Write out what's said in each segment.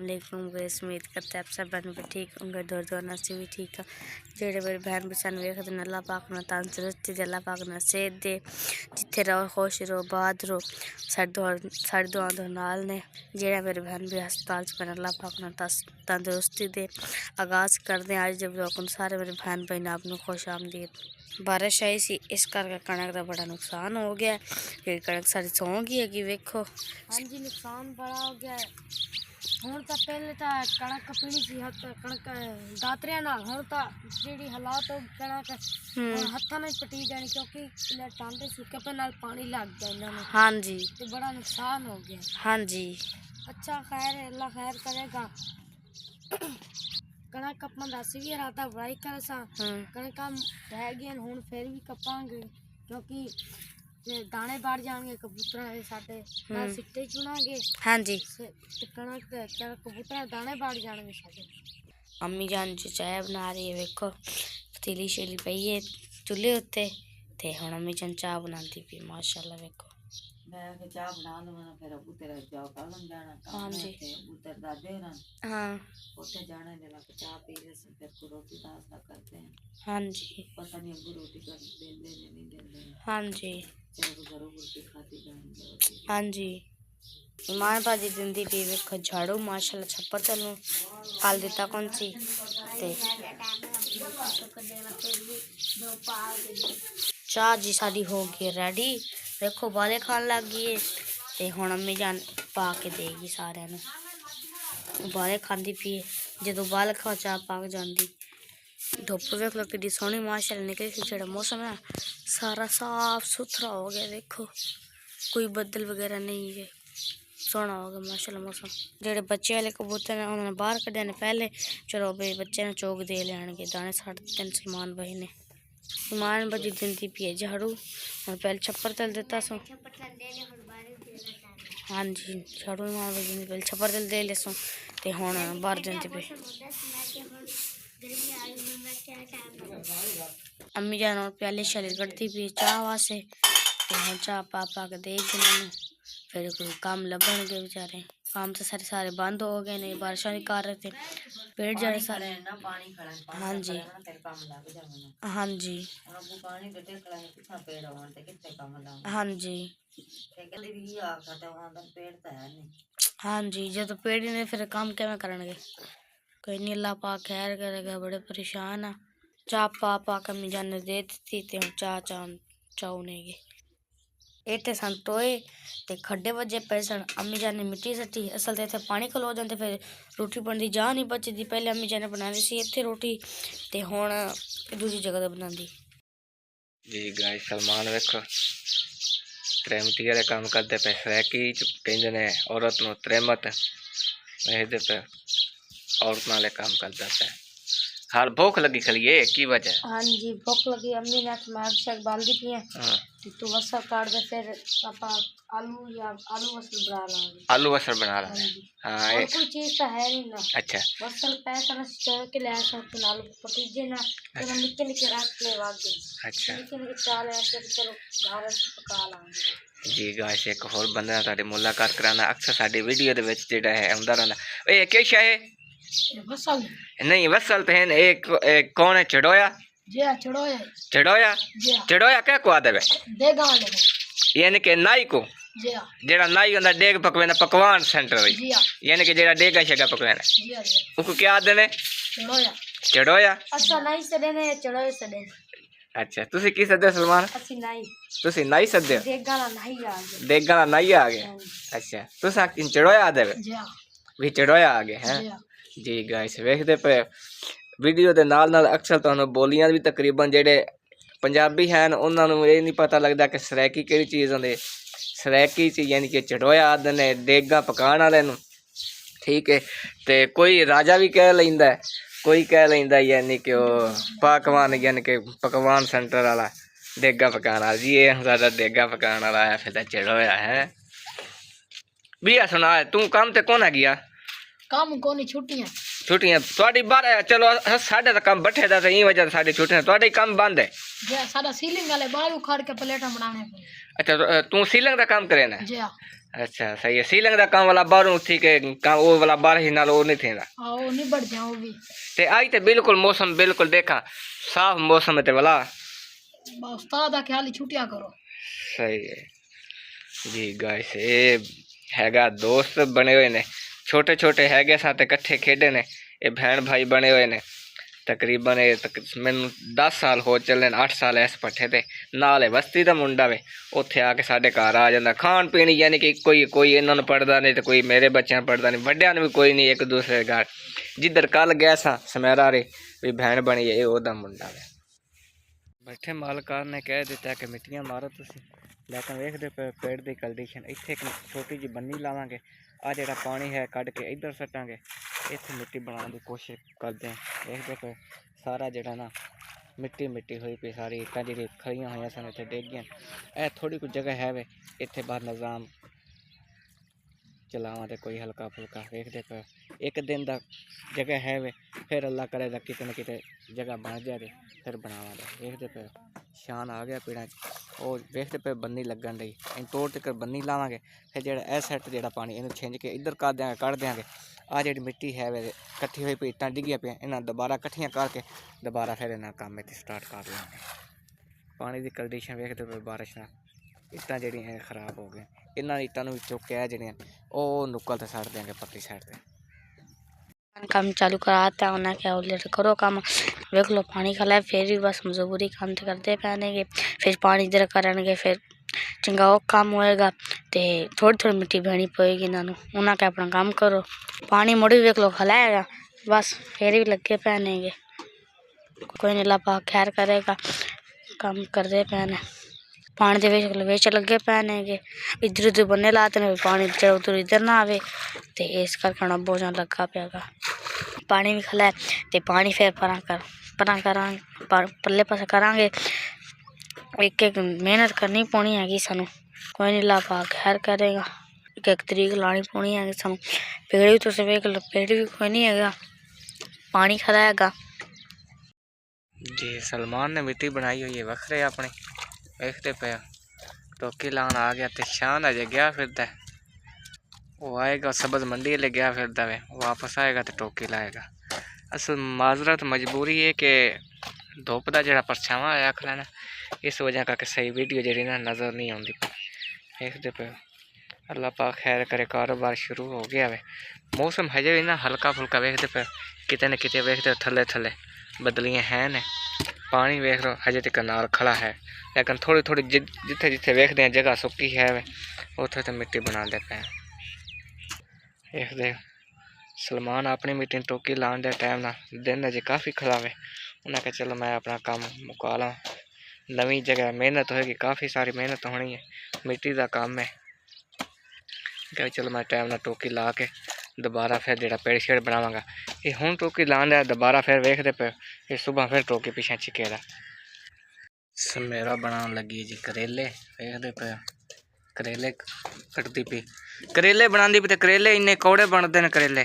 वालेकुम गाइस। उम्मीद करते हैं आप सब बहन भी ठीक होंगे, दूर दूर नसी भी ठीक है। जेड़े मेरे बहन भी सन वेखते हैं अल्लाह पाक ना तंदुरुस्ती दे, अल्लाह पाक ना सेहत दे, जिथे रहो खुश रहो आबाद रहो। साड़ी दुआ दो नाल ने। जेड़ा मेरे बहन भी हस्पताल च पैन अल्लाह पाक ना तंदुरुस्ती दे। आगाज़ करते हैं आज जब लोग सारे मेरे बहन भाई ने आपने खुश आमदीद। बारिश आई सी इस करके कणक का बड़ा नुकसान हो गया। फिर कणक सारी सौ गई है कि वेखो। हाँ जी, नुकसान बड़ा हो गया है। ਹੁਣ ਤਾਂ ਪਹਿਲੇ ਤਾਂ ਕਣਕ ਪੀਲੀ ਸੀ, ਕਣਕ ਦਾਤਰਿਆਂ ਨਾਲ। ਹੁਣ ਤਾਂ ਜਿਹੜੀ ਹਾਲਾਤ ਉਹ ਕਣਕ ਹੱਥਾਂ ਨਾਲ ਪਟੀ ਜਾਣੀ, ਕਿਉਂਕਿ ਇਹਨੇ ਟਾਂਡੇ ਸੁੱਕੇ ਪਏ ਨਾਲ ਪਾਣੀ ਲੱਗ ਗਿਆ ਇਹਨਾਂ ਨੂੰ। हाँ जी ਤੇ ਬੜਾ ਨੁਕਸਾਨ ਹੋ ਗਿਆ। हाँ जी ਅੱਛਾ ਖੈਰ ਹੈ, ਅੱਲਾ ਖੈਰ ਕਰੇਗਾ। ਕਣਕ ਆਪਾਂ ਦੱਸ ਵੀ ਰਾਤਾ ਵਾਈ ਕਰ ਸਾਂ, ਕਣਕਾਂ ਰਹਿ ਗਈਆਂ ਹੁਣ ਫਿਰ ਵੀ ਕੱਪਾਂਗੇ, ਕਿਉਂਕਿ दाने बढ़ जाएंगे कबूतर साडे नाल सिट्टे चुनांगे। हाँ जी ते कणक कबूतर दाने बढ़ जाएंगे साडे। अम्मी जान जी चाय बना रही है, वेखो पतीली शेली पई है चुल्हे उत्ते ते हुण अम्मी जान चाह बनाती पई माशाअल्लाह। वेखो मैं के चाह बना लवां, फिर अबू तेरा जाओ कलम जाना। हाँ जी अबू तेरे दादे होना हाँ उठे जाने दे लग चाह पी ले, फिर को रोटी नाश्ता करते हैं। हाँ जी पता नहीं अबू रोटी कर देंदे नहीं देंदे। हाँ जी चलो घरों रोटी खाती जाएंगे। हाँ जी ईमान भाजी दिंदी पी, वेखो झाड़ू माशाअल्लाह छप्पर तलू काल दिता कौन सी ते चाह जी साडी हो गई रेडी। देखो बाले खान लग गई है ते हुण अम्मी जान पा के देगी सारे नूं। बाले खांदी पी है, जो बाल खा चाह पा के जांदी। धुप्प वेख लो कि सोहनी माशाअल्लाह निकली सी। जेड़ा मौसम है सारा साफ सुथरा हो गया, देखो कोई बदल वगैरह नहीं है, सोहना हो गया माशाअल्लाह मौसम। जेड़े बच्चे वाले कबूतर ने उन्होंने बाहर कढ़े ने पहले, चलो भाई बच्चे ने चौक दे लैणगे। दाने साढ़े तीन सलमान भाई ने ईमान बजी दिंदी पी है झाड़ू। हुण पहले छप्पर तल दिता सो। हाँ जी झाड़ू ईमान बजी दिंदी, पहले छप्पर तल दे ले सो ते हुण बाहर दिंदी पई। अम्मी जान और प्याले शाले कटती पी चाह वास्ते ते हुण चाह पा पा के देगी इन्हां नूं। फिर कोई काम लभणगे बेचारे, काम तो सारे बंद हो गए ने, बारिशां भी कर रहे थे, पेड़ जाने सारे। हाँ जी हाँ जी हाँ जी हाँ जी जो पेड़ ही नहीं फिर काम किवें करनगे। कोई नहीं अल्लाह पाक खैर करेगा, बड़े परेशान आ। चाह पा पा के अम्मी जान ने दे दी ते हुण चाउनेगी। इत्थे सन टोए ते खड्डे वजे पे सन, अम्मी जान ने मिट्टी सट्टी। असल ते इत्थे पानी खलो जांदे, फिर रोटी बनदी जा नहीं बचदी। पहले अम्मी जान ने बनांदी सी इत्थे रोटी ते हुण दूजी जगह ते बनांदी। जी गाइस सलमान वेखो त्रेमती वाले काम करते पे, सैकी कहते ने औरत नूं त्रेमत वेखदे पे, औरत नाले काम करता पे। हाल भूख लगी खलिए की वजह? हाँ जी भूख लगी, अम्मी ने मैग शैग बांधी पी है। तू वसल काट दे, फिर आपा आलू वसल बना लांगे। आलू वसल बना ला। हाँ और कोई चीज तो है नहीं ना। अच्छा वसल पैसा ना चोर के ले आसा तो आलू पतीजे ना तो निके निके रख ले वागे। अच्छा निके निके चाल ऐसे चलो घर से पका लांगे। जी गाइस एक होर बंदे नाल तुहाडी मुलाकात कराना अक्सर साडी वीडियो दे विच जेड़ा है आंदा रहंदा। ओए के शय है? वसल नहीं वसल तो है एक कौन है? चढ़ोया जी चढ़ोया चढ़ोया जी चढ़ोया क्या को आदे देगा ले यानी कि नाई को जी जेड़ा नाई होंदा डेग पकवेंदा पकवान सेंटर वी, जी यानी कि जेड़ा डेगा शेगा पकवेंदा जी उसको क्या आदे ने? चढ़ोया चढ़ोया। अच्छा नहीं सदे ने चढ़ोया सदे। अच्छा तुसी की सदे सलमान? ਅਸੀਂ ਨਹੀਂ तुसी नाई सदे हो? ਦੇਗਾ ਨਾ ਨਹੀਂ ਆ ਗਿਆ। डेगा दा नाई आ गया। अच्छा तुसा कि चढ़ोया आदे ਜੀ भी चढ़ोया आ गए हैं। जी गाइस वेखदे पे वीडियो दे नाल नाल अक्सर तुहानू बोलियां भी तकरीबन जेड़े पंजाबी हैं उन्हां नू ये नहीं पता लगदा कि सरैकी केड़ी चीज़ होंदी। सरैकी च यानी कि चढ़ोया आदे ने डेगा पकाण वाले नू, ठीक है। ते कोई राजा भी कह लैंदा, कोई कह लैंदा यानी कि पकवान यानी कि पकवान सेंटर वाला डेगा पकाण वाला। जी ये साडा डेगा पकाण वाला है, फिर चढ़ोया है। भी सुना तू काम ते कौन है गया? ਕੰਮ ਕੋਨੀ ਛੁੱਟੀਆਂ ਛੁੱਟੀਆਂ ਤੁਹਾਡੀ ਬਾਹਰ ਚਲੋ ਸਾਡੇ ਤਾਂ ਕੰਮ ਬੱਠੇ ਦਾ ਤੇ ਇਹ ਵਜ੍ਹਾ ਸਾਡੀ ਛੁੱਟੀਆਂ ਤੁਹਾਡੇ ਕੰਮ ਬੰਦ ਹੈ ਜੀ ਸਾਡਾ ਸੀਲਿੰਗ ਵਾਲੇ ਬਾਹਰ ਉਖਾੜ ਕੇ ਪਲੇਟਾਂ ਬਣਾਉਣੇ ਪਏ ਅੱਛਾ ਤੂੰ ਸੀਲਿੰਗ ਦਾ ਕੰਮ करे ना ਜੀ अच्छा सही है सीलिंग का काम वाला बाहरों थी के काम वो वाला बाहर ही नाल वो नहीं थेंदा ਉਹ ਨਹੀਂ बढ़ जाओ भी ते आज ते बिल्कुल मौसम बिल्कुल देखा साफ मौसम है ते वाला उस्ताद आ ख्याल छुट्टियां करो सही है जी गाइस ये हैगा दोस्त बने हुए ने छोटे छोटे हैगे साथ इकट्ठे खेडे ने ये बहन भाई बने हुए ने तकरीबन मैनू 10 साल हो चले 8 साल इस पट्ठे ते नाल बस्ती दा मुंडा वे उत्थे आके साडे घर आ जांदा खाण पीण यानी कि कोई इन्हां नूं पढ़दा नहीं ते कोई मेरे बच्चों पढ़दा नहीं वड्डियां नूं भी कोई नहीं एक दूसरे घर जिधर कल गया सा समैरा रे भी बहन बनी है ओदा मुंडा वे बैठे मालकार ने कह दिता कि मिट्टियां मारो तुसीं लेकिन वेखदे पेड़ दी कंडीशन इत्थे एक छोटी जी बन्नी लावांगे आ जिहड़ा पानी है कढ के इधर सटांगे इत्थे मिट्टी बनाने की कोशिश करते हैं देखते पे सारा जिहड़ा ना मिट्टी मिट्टी हुई पई सारी इट्टां जी खड़ियां हुई सन इत्थे डिग गईयां ए थोड़ी कुछ जगह है वे इत्थे बाहर निज़ाम चलावां ते कोई हल्का फुल्का देखते पे एक दिन दा जगह है वे फिर अल्लाह करे दा किते न किते जगह बन जाए फिर बनावांगे देखते पे शान आ गया पेड़ां वो देखते पे बन्नी लगन डी इन तोड़ तक बन्नी लावांगे फिर जो ए सैट जो पानी इन्हूं छिंज के इधर कर देंगे कढ़ देंगे आ जी मिट्टी है वे कट्ठी हुई पई इट्टां डिगियां पियां इन्हां दोबारा कट्ठियां करके दोबारा फिर इन्हां काम इत्थे स्टार्ट कर लेंगे पानी की कंडीशन वेखते पे बारिश नाल इट्टां जिहड़ियां खराब हो गई इन्हां इट्टां नूं चुक के जिहड़ियां ओ नुक्कल ते सट देंगे पतली साइड ते काम चालू कराता है उन्हें क्या उल्लेट करो काम देख लो पानी खला है फिर भी बस मजबूरी काम तो करते पहनेंगे फिर पानी इधर करेंगे फिर चंगा वो काम होएगा तो थोड़ी थोड़ी मिट्टी बहनी पड़ेगी इन्होंने उन्हें क्या अपना काम करो पानी मुड़ी देख लो खलाएगा बस फिर भी लगे पहनेंगे कोई नहीं लापा खैर करेगा काम करते पहने पानी के बेच लगे पहनेंगे इधर उधर बन्ने लाते हैं पानी इधर उधर इधर ना आवे तो इस करके ना बोझा लगा पेगा पानी भी खला है तो पानी फिर परा परले पासे करांगे एक एक मेहनत करनी पौनी हैगी सानू कोई नहीं लापा खैर करेगा एक एक तरीक लानी पौनी हैगी सानू पेड़ भी तुम वेख लो पेड़ भी कोई नहीं हैगा पानी खला हैगा जी सलमान ने मिट्टी बनाई हुई है वखरे अपने देखते पे टोकी लान आ गया तो शान अजे गया फिरदा वो आएगा सब्ज मंडी ले गया फिरदा वे वापस आएगा तो टोकी लाएगा असल माजरत मजबूरी है कि धुप का जो परछावां आया खलाना इस वजह करके सही वीडियो जी ना नज़र नहीं आती देखते पे अल्लाह पाक खैर करे कारोबार शुरू हो गया वे मौसम हजे भी ना हल्का फुल्का वेखते पे किते न किते वेखते थले थले बदलियां हैं ने पानी वेख लो हजे तक नाल खड़ा है लेकिन थोड़ी थोड़ी जिथे जिथे वेखते हैं जगह सुक्की है वे उथे तो मिट्टी बना दे पे देखते सलमान अपनी मिट्टी टोकी लाने के टाइम ना दिन अजे काफ़ी खड़ावे उन्हें कहा चलो मैं अपना काम मुका ला नवी जगह मेहनत होएगी काफ़ी सारी मेहनत होनी है मिट्टी का काम है क्या चलो मैं टाइम ना टोकी ला के दोबारा फिर जो पेड़ शेड़ बनावांगा ये हूँ टोकी लाने दोबारा फिर वेखते पे ये सुबह फिर टोकी पिछे चिकेरा समेरा बनाने लगी जी करेले वेखते पे करेले कटती पी करेले बनाती पी तो करेले इन्ने कौड़े बनते हैं करेले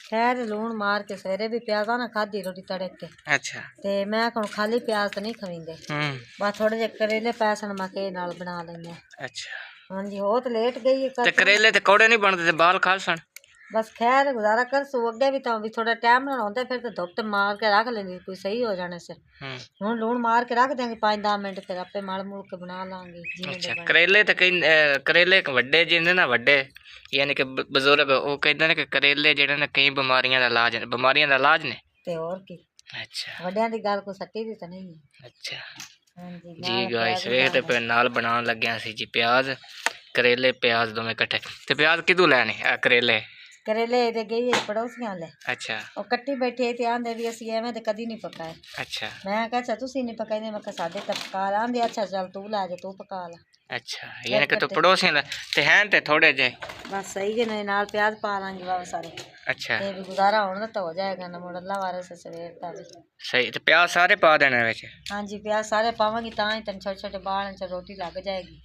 खैर लून मार के सवेरे भी प्याज ना खाधी रोटी तड़क के अच्छा ते मैं कहूँ खाली प्याज तो नहीं खवींदे बस थोड़े जे करेले पैसन मैं के नाल बना लेंगे अच्छा हाँ जी हो तो लेट गई है ते करेले ते कौड़े नहीं बनते बाल खाल सन बस खैर गुजारा कर सो अगे भी तो भी थोड़ा टाइम ना होता फिर तो धुप ते मार के रख लेंगे कोई सही हो जाने से हूँ लून मार के रख देंगे 5-10 मिनट फिर आपे मल मुल के बना लांगे अच्छा करेले ते कई करेले वड्डे जिन्ने ना वड्डे यानी कि बजुर्ग वो कहते हैं कि करेले जेडे ने कई बीमारियां दा इलाज ने ते और की अच्छा वड्डियां दी गल को सट्टी दी तो नहीं है अच्छा हाँ जी जी गाइस वेखते पे नाल बनाने लगे सी जी प्याज करेले प्याज दोवें इकट्ठे ते प्याज किदू लैने करेले करेले ते गई पड़ोसियां ले अच्छा ਉਹ ਕੱਟੀ ਬੈਠੇ ਤੇ ਆਂਦੇ ਵੀ ਅਸੀਂ ਐਵੇਂ ਤੇ ਕਦੀ ਨਹੀਂ ਪਕਾਏ अच्छा ਮੈਂ ਕਿਹਾ ਅੱਛਾ ਤੁਸੀਂ ਨਹੀਂ ਪਕਾਈਦੇ ਮੈਂ ਕਿਹਾ ਸਾਡੇ ਤਾਂ ਪਕਾ ਲਾਂਦੇ ਅੱਛਾ ਚੱਲ ਤੂੰ ਲੈ ਜਾ ਤੂੰ ਪਕਾ ਲਾ अच्छा यानी कि तू पड़ोसी ते हैं ते थोड़े जे बस सही है ना नाल प्याज पा लांगे बाबा सारे अच्छा ते भी गुजारा होना तो हो जाएगा ना मोड़ अल्लाह वारे से सवेर दा भी सही ते प्याज सारे पा देने विच हाँ जी प्याज सारे पावांगी तां ही तन छोटे छोटे बाल च रोटी लग जाएगी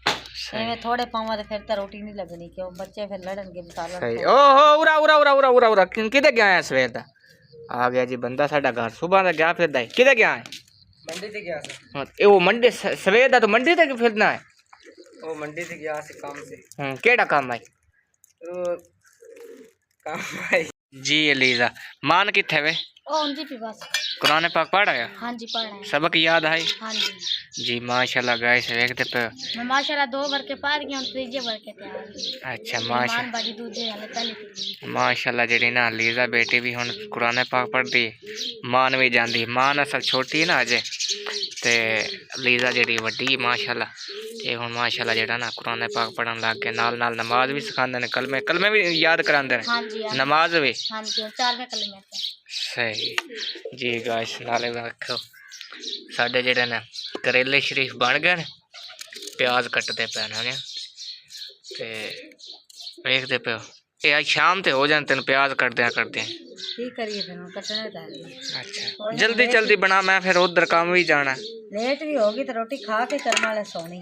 एवें थोड़े पावा ते फिर तो रोटी नहीं लगनी क्यों बच्चे फिर लड़नगे मसाला सही ओ हो उरा उरा उरा उरा उरा उरा किदे गया है सवेर दा ਆ ਗਿਆ ਜੀ ਬੰਦਾ ਸਾਡਾ ਘਰ ਸੁਬਾਹ ਦਾ ਗਿਆ ਫਿਰਦਾ ਹੈ। ਕਿਤੇ ਗਿਆ ਹੈ? ਮੰਡੀ ਤੇ ਗਿਆ ਸੀ। ਹਾਂ, ਇਹ ਉਹ ਮੰਡੀ ਸਵੇਰ ਦਾ ਤਾਂ ਮੰਡੀ ਤੇ ਫਿਰਨਾ ਹੈ। ਉਹ ਮੰਡੀ ਤੇ ਗਿਆ ਸੀ ਕੰਮ से। ਕਿਹੜਾ ਕੰਮ ਹੈ? ਉਹ काम है। जी एलिजा मान किथे वे? ओ उनकी भी बस। कुरान पाक पढ़ आया? हाँ जी पढ़ रहे हैं। सबक याद आई? हाँ जी। जी माशाल्लाह गाइस देखते पे। मैं माशाल्लाह 2 भर के पार गया, तीजे भर के तैयार हूं। अच्छा मान बाजी दूजे वाले पहले थी। माशाल्लाह जेड़ी ना एलिजा बेटी भी हुन कुरान पाक पढ़दी, मान भी जांदी। मान असल छोटी ना अजे ते एलिजा जेड़ी वड्डी माशाल्लाह ये हुन माशाल्लाह जेड़ा ना कुरान पाक पढ़न लग गए, नाल नाल नमाज भी सिखांदे ने, कलमे भी याद करांदे ने। हाँ जी नमाज भी। हाँ जी 4वें कलमे थे। सही जी गाइस नाले रखो साडे जेड़े ने करेले शरीफ बन गए ने, प्याज कटते पे ने ते देखते पे ये आज शाम ते हो जाते तेन प्याज कटदे की करिए फिर कटने दा। अच्छा जल्दी जल्दी बना, मैं फिर उधर काम भी जाना। लेट भी होगी तो रोटी खा के करने वाले सोनी।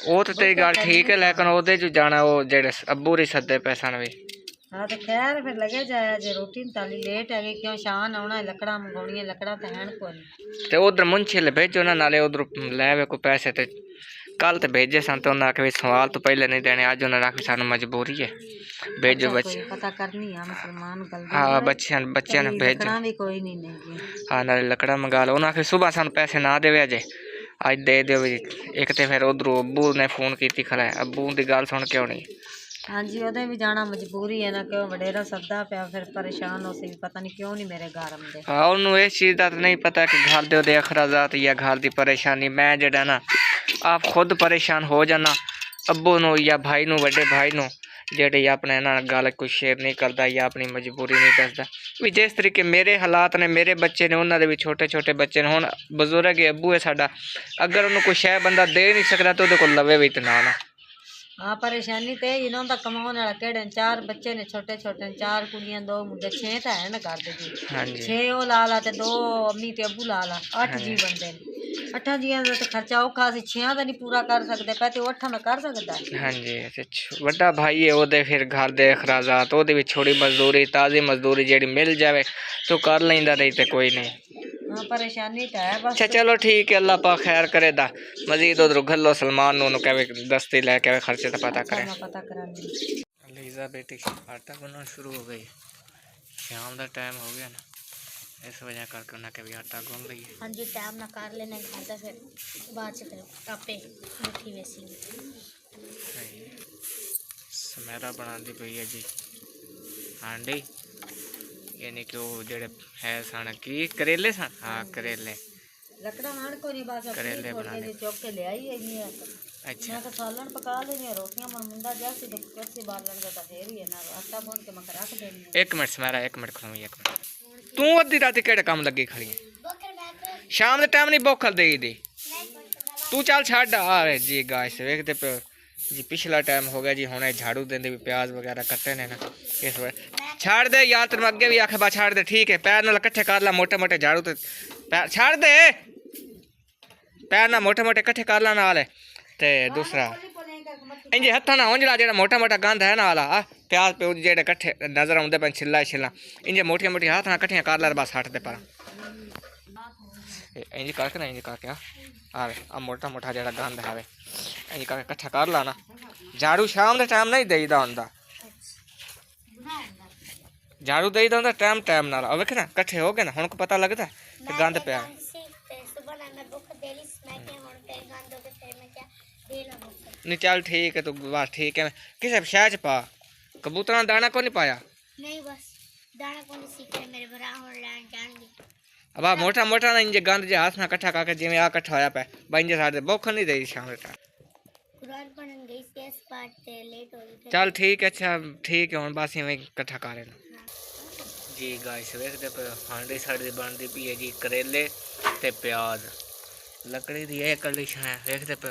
वो तो तेरी गल ठीक है लेकिन ओदे च जाना वो जेड़े अब्बू री सदे पैसा भी। हाँ तो खैर फिर लगे जाया जे रोटी ताली लेट है क्यों शान आना है, लकड़ा मंगाउणी लकड़ा तो है कोई ते उधर मुंशी ले भेजो ना, नाले उधर ले कोई पैसे ते कल तो भेजे सन तो उन्हें आखे सवाल तो पहले नहीं देने, अज उन्हें आखे सानू मजबूरी है भेजो बच्चे। पता करनी है मुसलमान गल। हाँ बच्चे ने भेजो भी कोई नहीं। हाँ नाले लकड़ा मंगा लो। उन्हें आखे सुबह सानू पैसे ना देवे अजे अज दे दो। एक तो फिर उधरों अब्बू ने फोन की खड़ा है, अब्बू की गल सुन के आनी। हाँ जी ओदे भी जाना मजबूरी है ना, क्यों वडेरा सदा पिया फिर परेशान हो सी, पता नहीं क्यों नहीं मेरे घर आंदे। हाँ उन्होंने इस चीज़ का तो नहीं पता कि घर दे ओदे अखराजात या घर की परेशानी। मैं जड़ा ना आप खुद परेशान हो जाना, अब्बू नू या भाई नू वड्डे भाई नू जेड़े अपने ना गल कुछ शेयर नहीं करता या अपनी मजबूरी नहीं दसदा। भी जिस तरीके मेरे हालात ने, मेरे बच्चे ने, उन्होंने भी छोटे छोटे बच्चे ने, हुण बजुर्ग है अब्बू है साडा, अगर उन्होंने कुछ शै बंदा दे नहीं सकता तो उहदे कोल लवे भी ते ना। हाँ परेशानी तो इन्हों का कमाने वाला केड़े 4 बच्चे ने छोटे छोटे, 4 कुड़ियां 2 मुंडे, 6 तो है ना घर दे जी। हाँ जी 6 वो ला ला ते 2 अम्मी ते अब्बू ला ला, 8 जी बनते ने। 8 जियां दा तो खर्चा औखा सी, 6 दा नहीं पूरा कर सकते पे ते 8 में कर सकता है। हाँ जी वड्डा भाई है ओदे फिर घर दे अखराजात, ओदे भी छोड़ी मजदूरी ताज़ी मजदूरी जेड़ी मिल जावे तो कर लेंदा, नहीं तो कोई नहीं। हाँ परेशानी तो है बस। अच्छा चलो ठीक है, अल्लाह पाक खैर करे दा। मजीद उधर घलो सलमान नू कहे दस्ती लेके खर्चे तो पता करे। पता करानी लीजा बेटी आटा गुनना शुरू हो गई, शाम का टाइम हो गया ना, इस वजह करके उन्हें कभी आटा गुन लिया। हाँ जी टाइम ना कर लेने खाता फिर बाद से फिर आपे मुट्ठी वैसी। समैरा बना दी पई है जी हांडी, यानी कि वो जेड़े है सन की करेले सन। हाँ करेले लकड़ा नान को नहीं बात करेले बनाने चौक के ले आई है ये। अच्छा मैं तो सालन पका लेनी रोटियां मन मुंडा जैसी तो कैसे बालन का तो फेर ही है ना, आटा भून के मैं रख देनी है। एक मिनट समैरा एक मिनट खड़ो एक मिनट, तू अद्धी रात केड़े काम लगी खड़ी है? शाम के टाइम नहीं बोखल दे दी तू, चल छड़ आ जी। गाइस वेखते पे जी पिछला टाइम हो गया जी, हुणे झाड़ू देंदे भी प्याज वगैरह कट्टे ने ना, इस वजह छाड़ दे यार। तेरे अगे भी आखे बा छाड़ दे, ठीक है पैर नाल कट्ठे कर ला मोटे मोटे झाड़ू ते पैर छाड़ दे, पैर ना मोटे मोटे कट्ठे कर ला नाल। ते दूसरा इंजे हत्था ना उंजला जेड़ा मोटा मोटा गंद है ना आला प्याज प्यूज जेड़े कट्ठे नजर आउंदे पे छिल्ला छिल्ला इंजे मोटियां मोटियां हाथ ना कट्ठियां कर ला बस हट दे पर इंज करके ना इंज करके आवे आ मोटा मोटा जेड़ा गंद है इंज करके कट्ठा कर ला ना। झाड़ू शाम दे टाइम नहीं देईदा हुंदा, झाड़ू देईदा हुंदा टाइम टाइम नाल। आ वेख ना कट्ठे हो गए ना, हुण को पता लगदा कि गंद पिया। नहीं चल ठीक है, तू बस ठीक है। किसे शह च पा कबूतरा दाना को नहीं पाया? नहीं बस दाना कौन सीखे मेरे भरा और लैंड जान दी। अब आ मोटा मोटा ना इंजे गंद जे हाथ ना कट्ठा करके जिवें आ कट्ठा होया पे बाइंजे साडे भुख नहीं देई शाम दे टाइम। कुरान पढ़न गई से इस पार्ट ते लेट हो गई। चल ठीक है, अच्छा ठीक है, हुण बस इवें कट्ठा कर लेना जी। गाइस वेखदे पे हांडी साडी बनदी पई है जी, करेले ते प्याज लकड़ी दी है कंडीशन है। वेखदे पे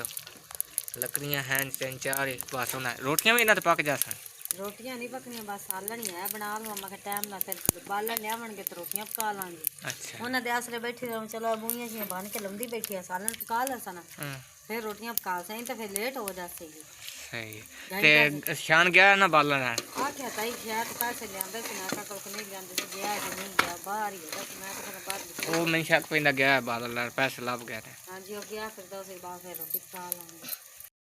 लकड़ियां हैं 3-4 ही बस, होना रोटियां भी इन्हां ते पक जासन। रोटियां नहीं पकनियां बस सालन ही है बना लो, मैं टाइम ना फिर बालन लियावणगे तो रोटियां पका लांगे। अच्छा उन्हें दे आसरे बैठी रहूं, चलो बुइयां सी बन के लंबी बैठी है, सालन पका ला सन फिर रोटियां पका सही तो फिर लेट हो जाती है। ਸਹੀ ਤੇ ਸ਼ਾਨ ਗਿਆ ਨਾ ਬਾਲਣ ਹੈ ਆਖਿਆ ਤਾਈ ਸ਼ਾਇਦ ਪੈਸੇ ਲਿਆਂਦੇ ਸੀ ਨਾ ਕੋਲ ਨਹੀਂ ਲਿਆਂਦੇ ਸੀ ਗਿਆ ਕਿ ਨਹੀਂ ਗਿਆ ਬਾਹਰ ਹੀ ਹੈਗਾ ਸੀ ਮੈਂ ਤਾਂ ਬਾਹਰ ਨਿਕਲ ਉਹ ਮੈਨੂੰ ਸ਼ੱਕ ਪੈਂਦਾ ਗਿਆ ਬਾਦਲ ਪੈਸੇ ਲੱਭ ਗਏ ਨੇ ਹਾਂਜੀ ਉਹ ਗਿਆ ਫਿਰ 10 ਬਾਅਦ ਫਿਰ ਰੋਟੀ ਖਾ ਲਾਂਗੇ